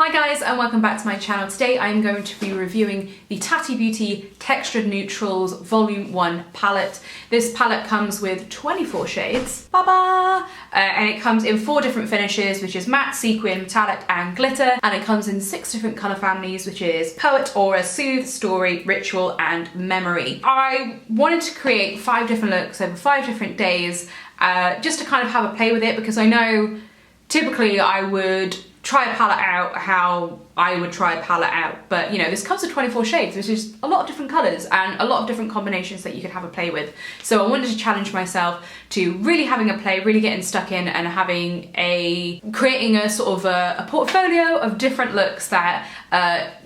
Hi guys and welcome back to my channel. Today I'm going to be reviewing the Tati Beauty Textured Neutrals Volume 1 palette. This palette comes with 24 shades, and it comes in 4 different finishes, which is matte, sequin, metallic and glitter, and it comes in 6 different colour families, which is Poet, Aura, Soothe, Story, Ritual and Memory. I wanted to create 5 different looks over 5 different days, just to kind of have a play with it, because I know typically I would try a palette out how I would try a palette out, but you know, this comes with 24 shades, which is a lot of different colours and a lot of different combinations that you can have a play with. So I wanted to challenge myself to really having a play, really getting stuck in and creating a sort of a portfolio of different looks that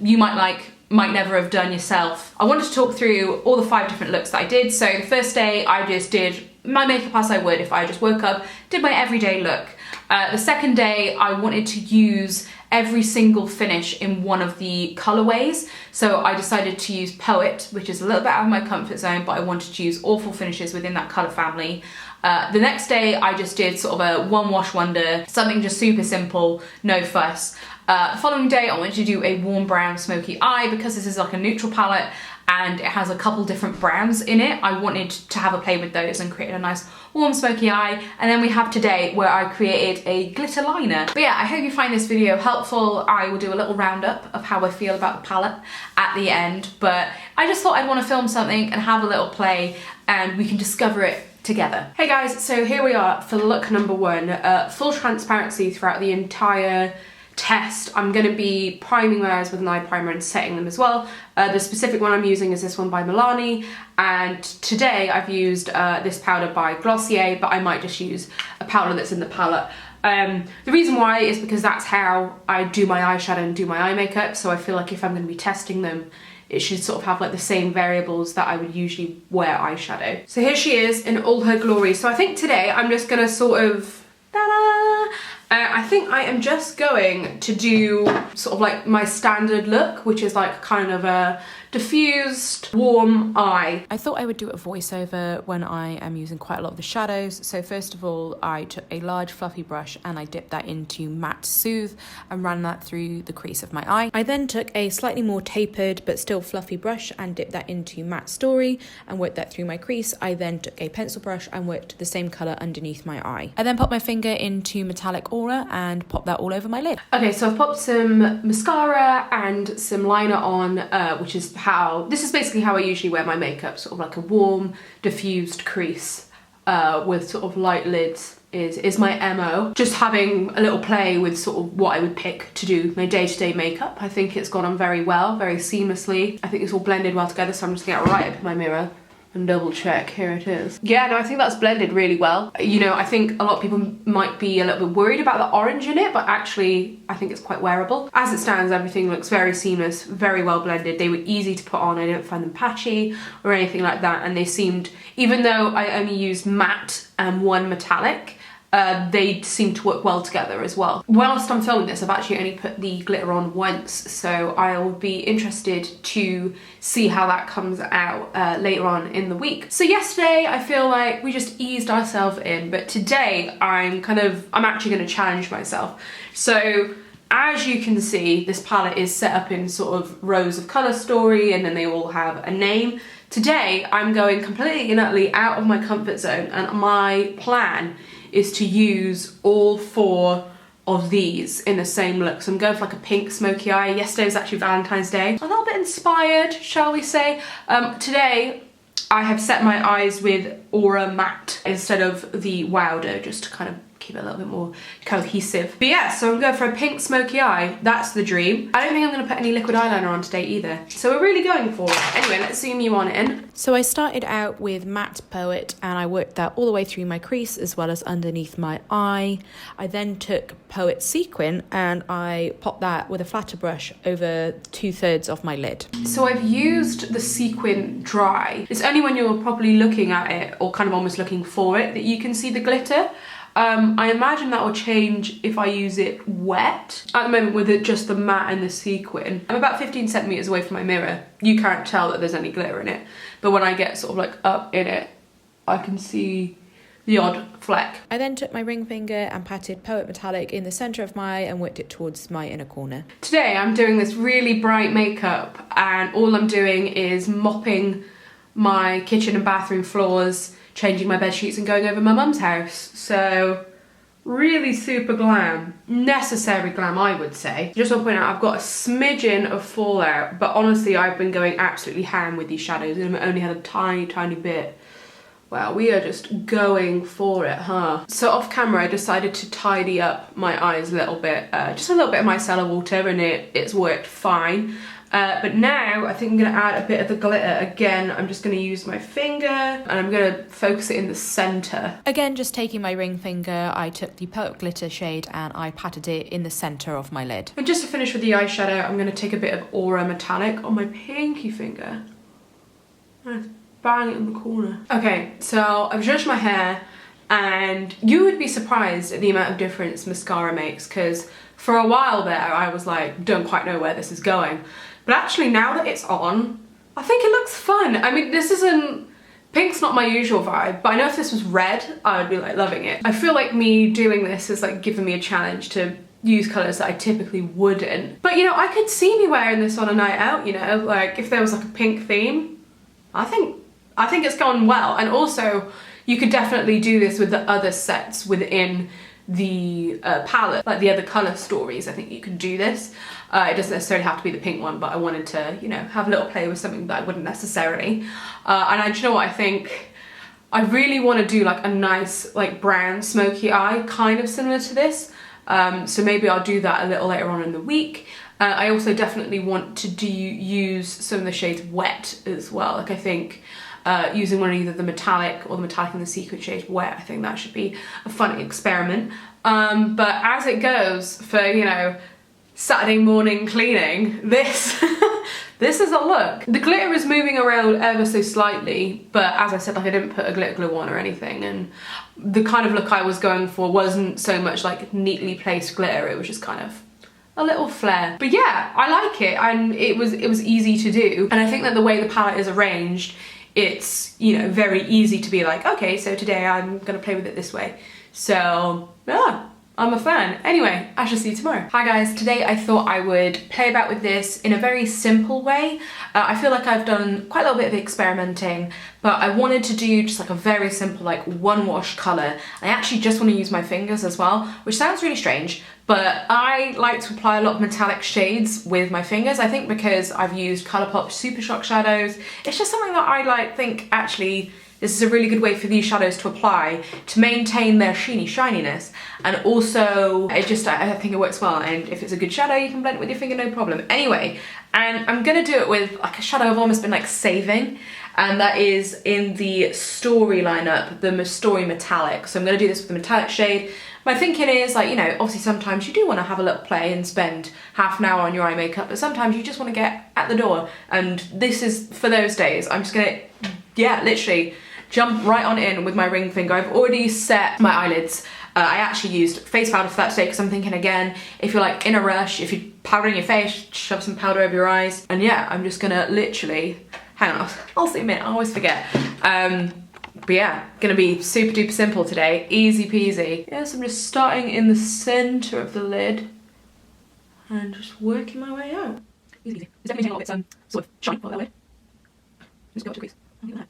you might never have done yourself. I wanted to talk through all the 5 different looks that I did. So the first day I just did my makeup as I would if I just woke up, did my everyday look. The second day I wanted to use every single finish in one of the colorways, so I decided to use Poet, which is a little bit out of my comfort zone, but I wanted to use all 4 finishes within that color family. The next day I just did sort of a one wash wonder, something just super simple, no fuss. The following day I wanted to do a warm brown smoky eye, because this is like a neutral palette and it has a couple different browns in it. I wanted to have a play with those and create a nice warm smoky eye. And then we have today where I created a glitter liner. But yeah, I hope you find this video helpful. I will do a little roundup of how I feel about the palette at the end, but I just thought I'd want to film something and have a little play and we can discover it together. Hey guys, so here we are for look number 1. Full transparency throughout the entire test. I'm going to be priming my eyes with an eye primer and setting them as well. The specific one I'm using is this one by Milani, and today I've used this powder by Glossier, but I might just use a powder that's in the palette. The reason why is because that's how I do my eyeshadow and do my eye makeup, so I feel like if I'm going to be testing them, it should sort of have like the same variables that I would usually wear eyeshadow. So here she is in all her glory. So I think today I'm just going to sort of, I think I am just going to do sort of like my standard look, which is like kind of a diffused warm eye. I thought I would do a voiceover when I am using quite a lot of the shadows. So first of all, I took a large fluffy brush and I dipped that into matte Soothe and ran that through the crease of my eye. I then took a slightly more tapered but still fluffy brush and dipped that into matte Story and worked that through my crease. I then took a pencil brush and worked the same colour underneath my eye. I then popped my finger into metallic Aura and popped that all over my lid. Okay, so I've popped some mascara and some liner on, which is this is basically how I usually wear my makeup, sort of like a warm, diffused crease with sort of light lids is my MO. Just having a little play with sort of what I would pick to do my day-to-day makeup. I think it's gone on very well, very seamlessly. I think it's all blended well together, so I'm just gonna get right up in my mirror and double check. Here it is. Yeah, no, I think that's blended really well. You know, I think a lot of people might be a little bit worried about the orange in it, but actually I think it's quite wearable. As it stands, everything looks very seamless, very well blended. They were easy to put on. I didn't find them patchy or anything like that, and they seemed, even though I only used matte and one metallic, they seem to work well together as well. Whilst I'm filming this, I've actually only put the glitter on once, so I'll be interested to see how that comes out later on in the week. So yesterday, I feel like we just eased ourselves in, but today I'm actually going to challenge myself. So as you can see, this palette is set up in sort of rows of colour story, and then they all have a name. Today, I'm going completely and utterly out of my comfort zone, and my plan is to use all 4 of these in the same look. So I'm going for like a pink smoky eye. Yesterday was actually Valentine's Day. A little bit inspired, shall we say. Today, I have set my eyes with Aura Matte instead of the Wilder, just to kind of keep it a little bit more cohesive. But yeah, so I'm going for a pink smoky eye. That's the dream. I don't think I'm going to put any liquid eyeliner on today either. So we're really going for it. Anyway, let's zoom you on in. So I started out with matte Poet and I worked that all the way through my crease as well as underneath my eye. I then took Poet Sequin and I popped that with a flatter brush over 2/3 of my lid. So I've used the sequin dry. It's only when you're properly looking at it or kind of almost looking for it that you can see the glitter. I imagine that will change if I use it wet. At the moment with just the matte and the sequin, I'm about 15 centimeters away from my mirror. You can't tell that there's any glitter in it, but when I get sort of like up in it, I can see the odd fleck. I then took my ring finger and patted Poet Metallic in the centre of my eye and worked it towards my inner corner. Today I'm doing this really bright makeup and all I'm doing is mopping my kitchen and bathroom floors, changing my bed sheets and going over my mum's house. So really super glam. Necessary glam, I would say. Just want to point out I've got a smidgen of fallout, but honestly I've been going absolutely ham with these shadows and I've only had a tiny bit. Wow, we are just going for it, huh? So off camera, I decided to tidy up my eyes a little bit, just a little bit of micellar water, and it's worked fine. But now I think I'm gonna add a bit of the glitter. Again, I'm just gonna use my finger and I'm gonna focus it in the center. Again, just taking my ring finger, I took the Poet Glitter shade and I patted it in the center of my lid. And just to finish with the eyeshadow, I'm gonna take a bit of Aura Metallic on my pinky finger. And bang it in the corner. Okay, so I've zhuzhed my hair and you would be surprised at the amount of difference mascara makes, because for a while there I was like, don't quite know where this is going. But actually now that it's on, I think it looks fun. I mean, this isn't, pink's not my usual vibe, but I know if this was red, I would be like loving it. I feel like me doing this is like giving me a challenge to use colours that I typically wouldn't. But you know, I could see me wearing this on a night out, you know, like if there was like a pink theme, I think it's gone well. And also you could definitely do this with the other sets within the palette, like the other colour stories. I think you can do this. It doesn't necessarily have to be the pink one, but I wanted to, you know, have a little play with something that I wouldn't necessarily. And do you know what I think? I really want to do like a nice like brown smoky eye, kind of similar to this. So maybe I'll do that a little later on in the week. I also definitely want to use some of the shades wet as well. Like I think using one of either the metallic or the metallic and the sequin shades wet, I think that should be a fun experiment. But as it goes for, you know, Saturday morning cleaning, this this is a look. The glitter is moving around ever so slightly, but as I said, like I didn't put a glitter glue on or anything, and the kind of look I was going for wasn't so much like neatly placed glitter, it was just kind of a little flare. But yeah, I like it, and it was easy to do. And I think that the way the palette is arranged, it's, you know, very easy to be like, okay, so today I'm gonna play with it this way. So yeah, I'm a fan. Anyway, I shall see you tomorrow. Hi guys, today I thought I would play about with this in a very simple way. I feel like I've done quite a little bit of experimenting, but I wanted to do just like a very simple like one wash colour. I actually just want to use my fingers as well, which sounds really strange, but I like to apply a lot of metallic shades with my fingers. I think because I've used Colourpop Super Shock shadows, it's just something that I think actually this is a really good way for these shadows to apply to maintain their shininess, and also I think it works well, and if it's a good shadow you can blend it with your finger no problem. Anyway, and I'm gonna do it with like a shadow I've almost been like saving, and that is in the Story lineup, the Story Metallic. So I'm gonna do this with the metallic shade. My thinking is like, you know, obviously sometimes you do want to have a little play and spend half an hour on your eye makeup, but sometimes you just want to get at the door, and this is for those days. I'm just gonna, yeah, literally jump right on in with my ring finger. I've already set my eyelids. I actually used face powder for that today because I'm thinking, again, if you're like in a rush, if you're powdering your face, shove some powder over your eyes. And yeah, I'm just gonna literally, hang on, I'll zoom in, I always forget. But yeah, gonna be super duper simple today, easy peasy. Yes, I'm just starting in the center of the lid and just working my way out. Easy. It's definitely a little bit sort of shiny, that way. Just go up to the crease. Look at that.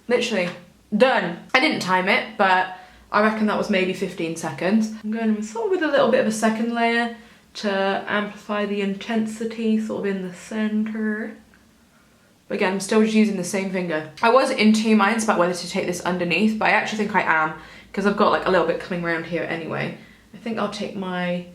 Literally done. I didn't time it, but I reckon that was maybe 15 seconds. I'm going in sort of with a little bit of a second layer to amplify the intensity sort of in the center. But again, I'm still just using the same finger. I was in two minds about whether to take this underneath, but I actually think I am, because I've got like a little bit coming around here anyway. I think I'll take my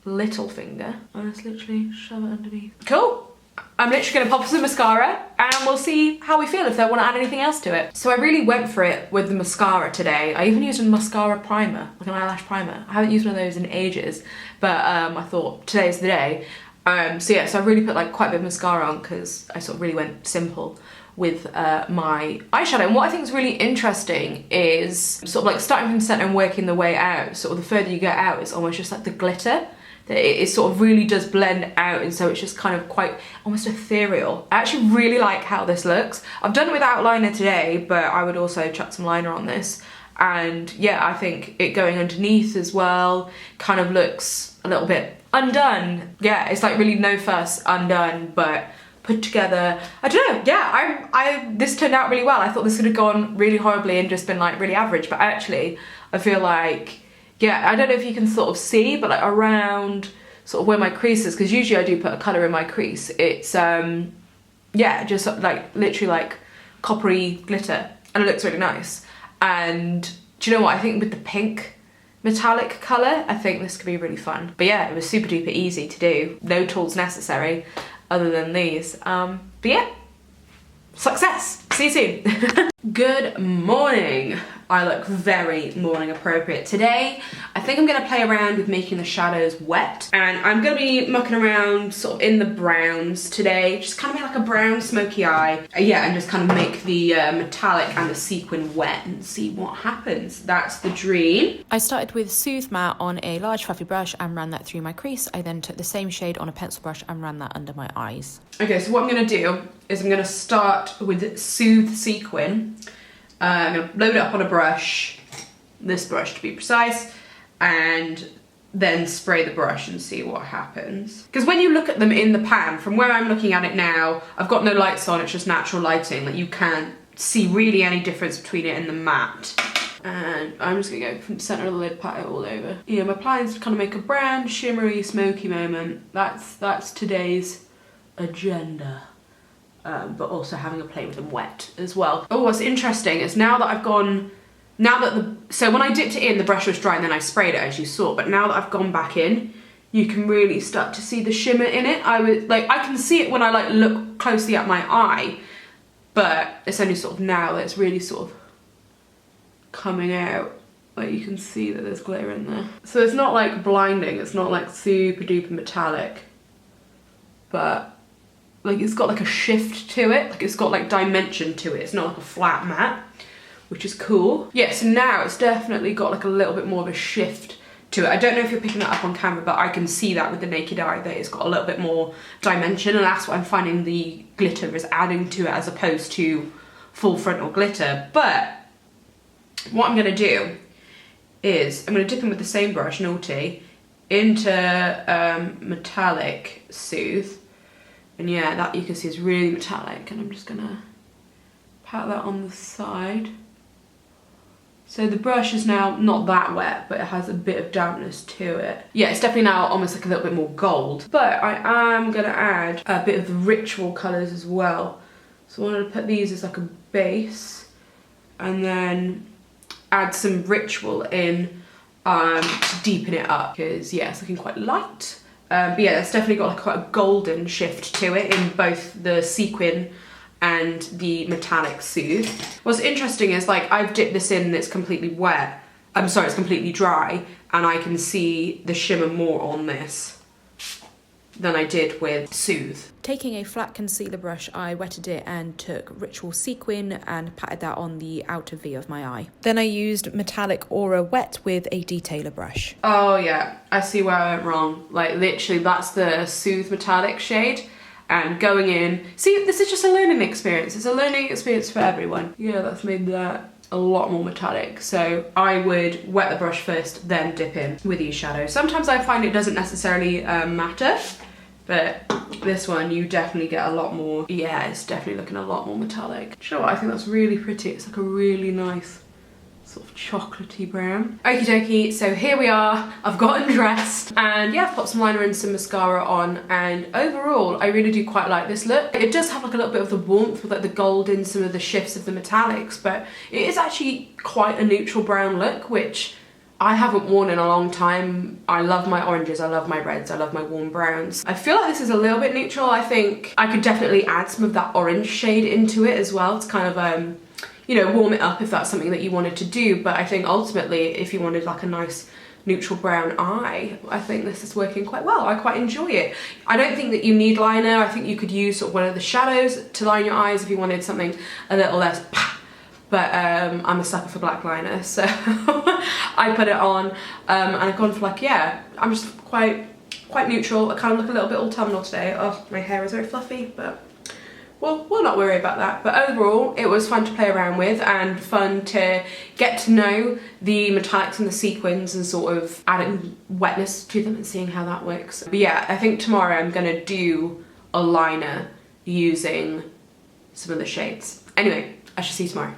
little finger and just literally shove it underneath. Cool. I'm literally gonna pop some mascara and we'll see how we feel if they want to add anything else to it. So I really went for it with the mascara today. I even used a mascara primer, like an eyelash primer. I haven't used one of those in ages, but I thought today's the day. So yeah, so I really put like quite a bit of mascara on because I sort of really went simple with my eyeshadow. And what I think is really interesting is sort of like starting from the center and working the way out. Sort of the further you get out, it's almost just like the glitter. It sort of really does blend out, and so it's just kind of quite almost ethereal. I actually really like how this looks. I've done it with outliner today, but I would also chuck some liner on this. And yeah, I think it going underneath as well kind of looks a little bit undone. Yeah, it's like really no fuss, undone, but put together. I don't know, yeah, this turned out really well. I thought this would have gone really horribly and just been like really average, but actually I feel like, yeah, I don't know if you can sort of see, but like around sort of where my crease is, because usually I do put a colour in my crease, it's yeah, just like literally like coppery glitter, and it looks really nice. And do you know what, I think with the pink metallic colour, I think this could be really fun. But yeah, it was super duper easy to do, no tools necessary other than these. But yeah, success. See you soon. Good morning. I look very morning appropriate. Today, I think I'm gonna play around with making the shadows wet, and I'm gonna be mucking around sort of in the browns today, just kind of make like a brown smoky eye. Yeah, and just kind of make the metallic and the sequin wet and see what happens. That's the dream. I started with Soothe Matte on a large fluffy brush and ran that through my crease. I then took the same shade on a pencil brush and ran that under my eyes. Okay, so what I'm gonna do is I'm gonna start with Soothe Sequin. I'm going to load it up on a brush, this brush to be precise, and then spray the brush and see what happens. Because when you look at them in the pan, from where I'm looking at it now, I've got no lights on, it's just natural lighting, like you can't see really any difference between it and the matte. And I'm just going to go from the centre of the lid, pat it all over. Yeah, my plan is to kind of make a brown, shimmery, smoky moment. That's today's agenda. But also having a play with them wet as well. Oh, what's interesting is now that I've gone, so when I dipped it in, the brush was dry and then I sprayed it as you saw, but now that I've gone back in, you can really start to see the shimmer in it. I can see it when I like look closely at my eye, but it's only sort of now that it's really sort of coming out. Like you can see that there's glitter in there. So it's not like blinding, it's not like super duper metallic, but like it's got like a shift to it, like it's got like dimension to it. It's not like a flat matte, which is cool. Yeah, so now it's definitely got like a little bit more of a shift to it. I don't know if you're picking that up on camera, but I can see that with the naked eye that it's got a little bit more dimension, and that's what I'm finding the glitter is adding to it as opposed to full frontal glitter. But what I'm gonna do is I'm gonna dip in with the same brush, Naughty, into metallic Soothe. And yeah, that you can see is really metallic, and I'm just gonna pat that on the side. So the brush is now not that wet, but it has a bit of dampness to it. Yeah, it's definitely now almost like a little bit more gold. But I am gonna add a bit of the ritual colours as well. So I wanted to put these as like a base, and then add some ritual in to deepen it up, because yeah, it's looking quite light. But yeah, it's definitely got like quite a golden shift to it in both the sequin and the metallic Soothe. What's interesting is like I've dipped this in and it's completely wet. I'm sorry, it's completely dry, and I can see the shimmer more on this than I did with Soothe. Taking a flat concealer brush, I wetted it and took Ritual Sequin and patted that on the outer V of my eye. Then I used Metallic Aura Wet with a detailer brush. Oh yeah, I see where I went wrong. Like literally that's the Soothe metallic shade, and going in, see, this is just a learning experience. It's a learning experience for everyone. Yeah, that's made that a lot more metallic. So I would wet the brush first, then dip in with these shadows. Sometimes I find it doesn't necessarily matter, but this one you definitely get a lot more. Yeah, it's definitely looking a lot more metallic. Do you know what? I think that's really pretty. It's like a really nice sort of chocolatey brown. Okie dokie, so here we are. I've gotten dressed, and yeah, I've popped some liner and some mascara on, and overall I really do quite like this look. It does have like a little bit of the warmth with like the gold in some of the shifts of the metallics, but it is actually quite a neutral brown look, which I haven't worn in a long time. I love my oranges, I love my reds, I love my warm browns. I feel like this is a little bit neutral. I think I could definitely add some of that orange shade into it as well to kind of you know, warm it up if that's something that you wanted to do. But I think ultimately if you wanted like a nice neutral brown eye, I think this is working quite well. I quite enjoy it. I don't think that you need liner. I think you could use sort of one of the shadows to line your eyes if you wanted something a little less but I'm a sucker for black liner, so I put it on, and I've gone for like, yeah, I'm just quite neutral. I kind of look a little bit autumnal today. Oh, my hair is very fluffy, but well, we'll not worry about that. But overall, it was fun to play around with and fun to get to know the metallics and the sequins and sort of adding wetness to them and seeing how that works. But yeah, I think tomorrow I'm gonna do a liner using some of the shades. Anyway, I shall see you tomorrow.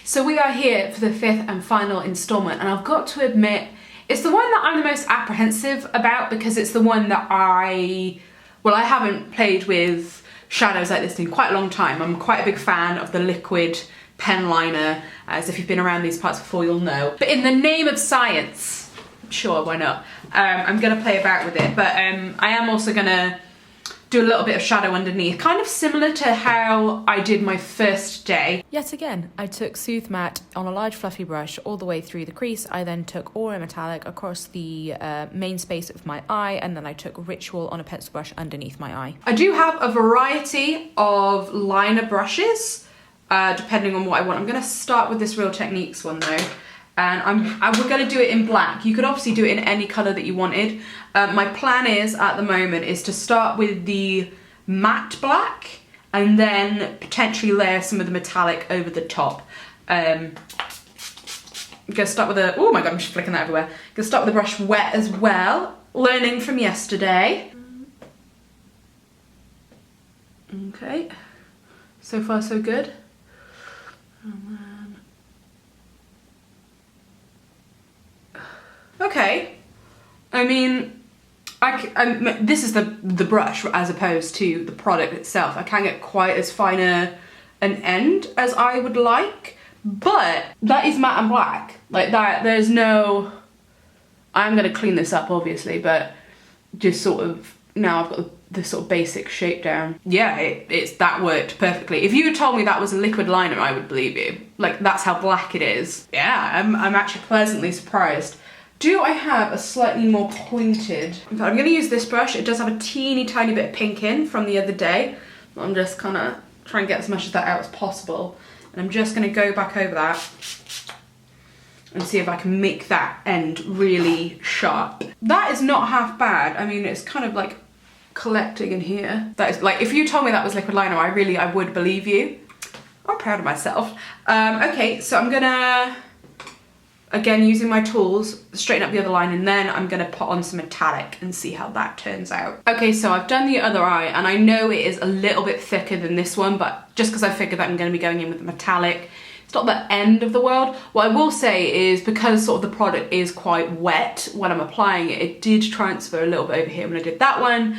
So we are here for the 5th and final installment, and I've got to admit, it's the one that I'm the most apprehensive about because it's the one that I haven't played with shadows like this in quite a long time. I'm quite a big fan of the liquid pen liner, as if you've been around these parts before you'll know. But in the name of science, sure, why not? I'm gonna play about with it, but I am also gonna do a little bit of shadow underneath, kind of similar to how I did my first day. Yet again, I took Soothe Matte on a large fluffy brush all the way through the crease. I then took Aura Metallic across the main space of my eye, and then I took Ritual on a pencil brush underneath my eye. I do have a variety of liner brushes, depending on what I want. I'm gonna start with this Real Techniques one though. And we're going to do it in black. You could obviously do it in any colour that you wanted. My plan is, at the moment, is to start with the matte black and then potentially layer some of the metallic over the top. I'm going to start with a... Oh my god, I'm just flicking that everywhere. I'm going to start with the brush wet as well. Learning from yesterday. Okay. So far so good. Okay, I mean, this is the brush as opposed to the product itself. I can't get quite as fine an end as I would like, but that is matte and black. Like that, there's no... I'm gonna clean this up obviously, but just sort of, now I've got the sort of basic shape down. Yeah, that worked perfectly. If you had told me that was a liquid liner, I would believe you. Like, that's how black it is. Yeah, I'm actually pleasantly surprised. Do I have a slightly more pointed? In fact, I'm going to use this brush. It does have a teeny tiny bit of pink in from the other day. I'm just kind of trying to get as much of that out as possible. And I'm just going to go back over that and see if I can make that end really sharp. That is not half bad. I mean, it's kind of like collecting in here. That is like, if you told me that was liquid liner, I would believe you. I'm proud of myself. Okay, so I'm gonna... Again, using my tools, straighten up the other line, and then I'm gonna put on some metallic and see how that turns out. Okay, so I've done the other eye, and I know it is a little bit thicker than this one, but just because I figured that I'm gonna be going in with the metallic, it's not the end of the world. What I will say is, because sort of the product is quite wet when I'm applying it, it did transfer a little bit over here when I did that one.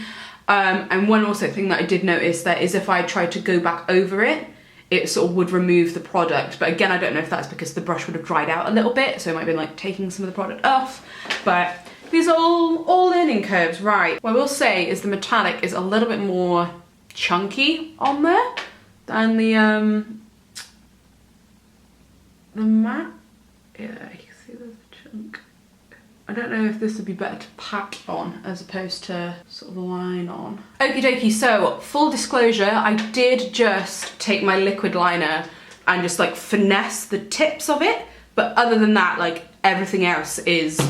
And one also thing that I did notice that is if I tried to go back over it, it sort of would remove the product. But again, I don't know if that's because the brush would have dried out a little bit, so it might have been like taking some of the product off. But these are all learning curves, right? What I will say is the metallic is a little bit more chunky on there than the matte. Yeah, you can see there's a chunk. I don't know if this would be better to pat on as opposed to sort of line on. Okie dokie, so full disclosure, I did just take my liquid liner and just like finesse the tips of it, but other than that, like everything else is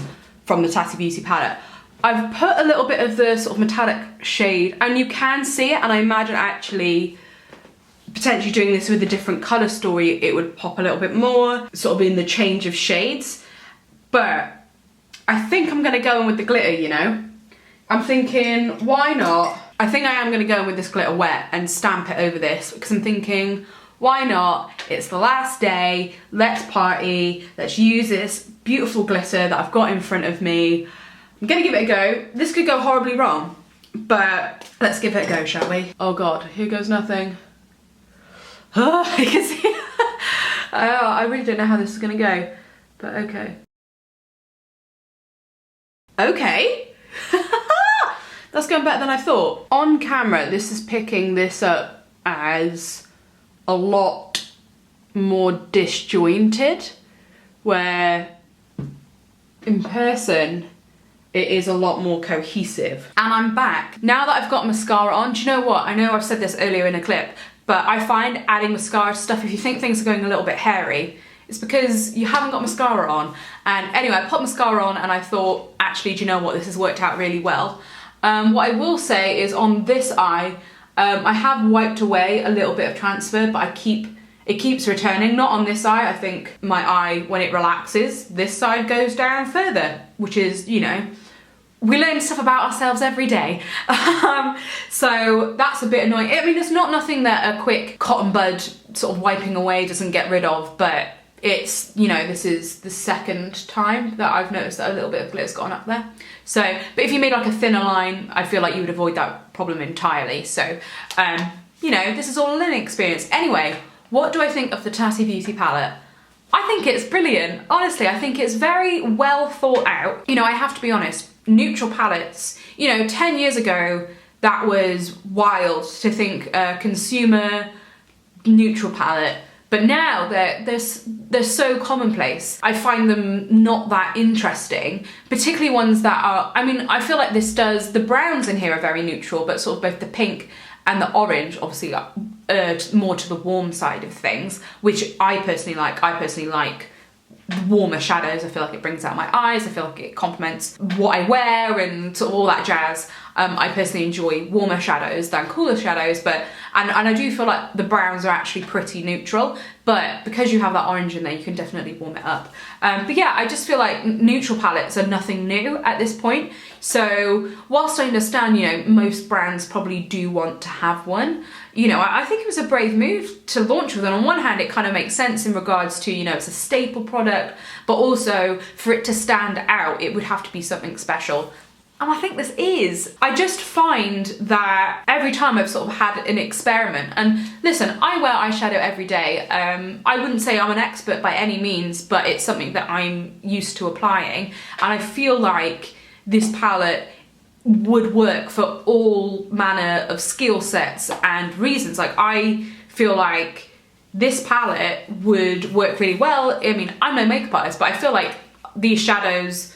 from the Tati Beauty palette. I've put a little bit of the sort of metallic shade, and you can see it, and I imagine actually potentially doing this with a different colour story, it would pop a little bit more, sort of in the change of shades. But I think I'm gonna go in with the glitter, you know? I'm thinking, why not? I think I am gonna go in with this glitter wet and stamp it over this, because I'm thinking, why not? It's the last day, let's party, let's use this beautiful glitter that I've got in front of me. I'm gonna give it a go. This could go horribly wrong, but let's give it a go, shall we? Oh God, here goes nothing. Oh, you can see. I really don't know how this is gonna go, but okay. Okay. That's going better than I thought. On camera, this is picking this up as a lot more disjointed, where in person, it is a lot more cohesive. And I'm back. Now that I've got mascara on, do you know what? I know I've said this earlier in a clip, but I find adding mascara to stuff, if you think things are going a little bit hairy, it's because you haven't got mascara on. And anyway, I put mascara on and I thought, actually, do you know what? This has worked out really well. What I will say is on this eye, I have wiped away a little bit of transfer, but it keeps returning. Not on this eye. I think my eye, when it relaxes, this side goes down further, which is, you know, we learn stuff about ourselves every day. So that's a bit annoying. I mean, it's not nothing that a quick cotton bud sort of wiping away doesn't get rid of, but it's, you know, this is the second time that I've noticed that a little bit of glitter's gone up there. So, but if you made like a thinner line, I feel like you would avoid that problem entirely. So, you know, this is all a learning experience. Anyway, what do I think of the Tati Beauty palette? I think it's brilliant. Honestly, I think it's very well thought out. You know, I have to be honest, neutral palettes, you know, 10 years ago, that was wild to think a consumer neutral palette. But now they're so commonplace. I find them not that interesting, particularly ones that are, I mean, I feel like the browns in here are very neutral, but sort of both the pink and the orange obviously are more to the warm side of things, which I personally like. I personally like warmer shadows. I feel like it brings out my eyes. I feel like it complements what I wear and sort of all that jazz. I personally enjoy warmer shadows than cooler shadows, but and I do feel like the browns are actually pretty neutral, but because you have that orange in there, you can definitely warm it up. But yeah, I just feel like neutral palettes are nothing new at this point. So whilst I understand, you know, most brands probably do want to have one, you know, I think it was a brave move to launch with it. On one hand, it kind of makes sense in regards to, you know, it's a staple product, but also for it to stand out, it would have to be something special. And I think this is. I just find that every time I've sort of had an experiment, and listen, I wear eyeshadow every day. I wouldn't say I'm an expert by any means, but it's something that I'm used to applying. And I feel like this palette would work for all manner of skill sets and reasons. Like, I feel like this palette would work really well. I mean, I'm no makeup artist, but I feel like these shadows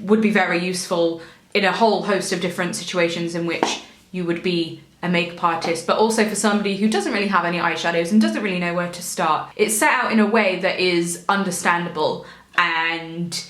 would be very useful in a whole host of different situations in which you would be a makeup artist, but also for somebody who doesn't really have any eyeshadows and doesn't really know where to start. It's set out in a way that is understandable and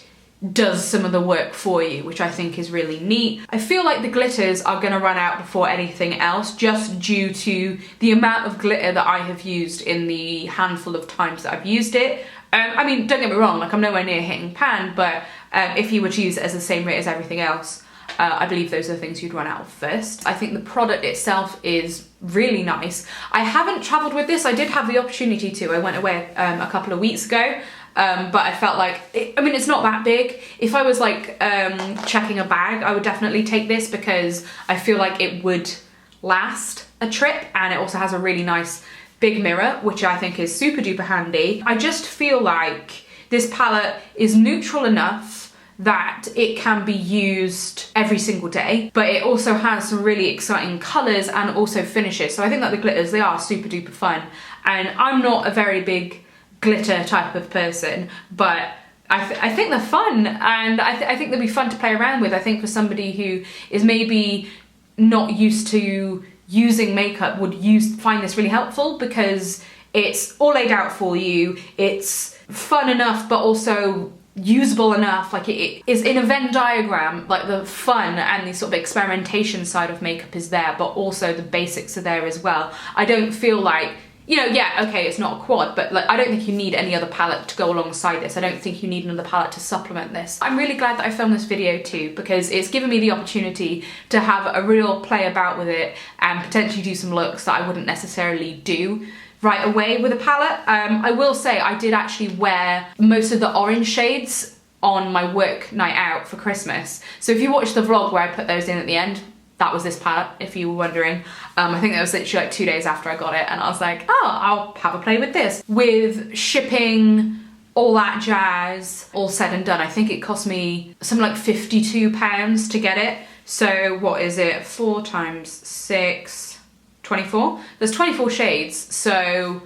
does some of the work for you, which I think is really neat. I feel like the glitters are gonna run out before anything else, just due to the amount of glitter that I have used in the handful of times that I've used it. I mean, don't get me wrong, like I'm nowhere near hitting pan, but if you were to use it as the same rate as everything else, I believe those are the things you'd run out of first. I think the product itself is really nice. I haven't travelled with this. I did have the opportunity to. I went away a couple of weeks ago, but I felt like, I mean, it's not that big. If I was like checking a bag, I would definitely take this because I feel like it would last a trip, and it also has a really nice big mirror, which I think is super duper handy. I just feel like this palette is neutral enough that it can be used every single day, but it also has some really exciting colours and also finishes. So I think that the glitters, they are super duper fun. And I'm not a very big glitter type of person, but I think they're fun, and I think they'll be fun to play around with. I think for somebody who is maybe not used to using makeup would find this really helpful because it's all laid out for you. It's fun enough, but also usable enough. Like, it is in a Venn diagram, like the fun and the sort of experimentation side of makeup is there, but also the basics are there as well. I don't feel like, you know, yeah, okay, it's not a quad, but like, I don't think you need any other palette to go alongside this. I don't think you need another palette to supplement this. I'm really glad that I filmed this video too, because it's given me the opportunity to have a real play about with it and potentially do some looks that I wouldn't necessarily do right away with a palette. I will say I did actually wear most of the orange shades on my work night out for Christmas. So if you watch the vlog where I put those in at the end, that was this palette, if you were wondering. I think that was literally like 2 days after I got it, and I was like, oh, I'll have a play with this. With shipping, all that jazz, all said and done, I think it cost me something like £52 to get it. So what is it, 4 times 6, 24? There's 24 shades, so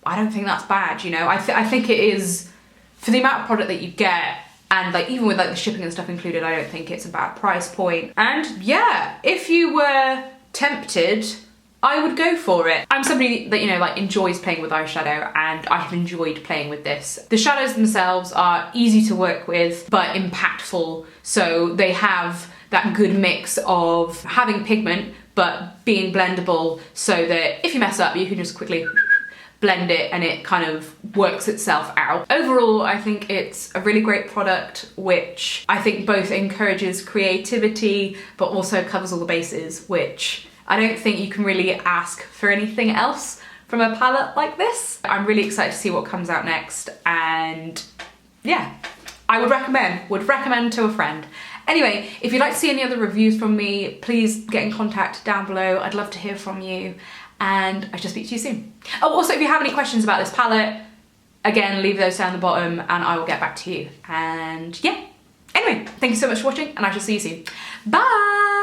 I don't think that's bad, you know. I think it is, for the amount of product that you get, and like even with like the shipping and stuff included, I don't think it's a bad price point. And yeah, if you were tempted, I would go for it. I'm somebody that, you know, like enjoys playing with eyeshadow, and I have enjoyed playing with this. The shadows themselves are easy to work with, but impactful. So they have that good mix of having pigment, but being blendable so that if you mess up, you can just quickly blend it and it kind of works itself out. Overall, I think it's a really great product, which I think both encourages creativity, but also covers all the bases, which I don't think you can really ask for anything else from a palette like this. I'm really excited to see what comes out next, and yeah, I would recommend to a friend. Anyway, if you'd like to see any other reviews from me, please get in contact down below. I'd love to hear from you, and I shall speak to you soon. Oh, also, if you have any questions about this palette, again, leave those down the bottom and I will get back to you. And yeah, anyway, thank you so much for watching, and I shall see you soon. Bye!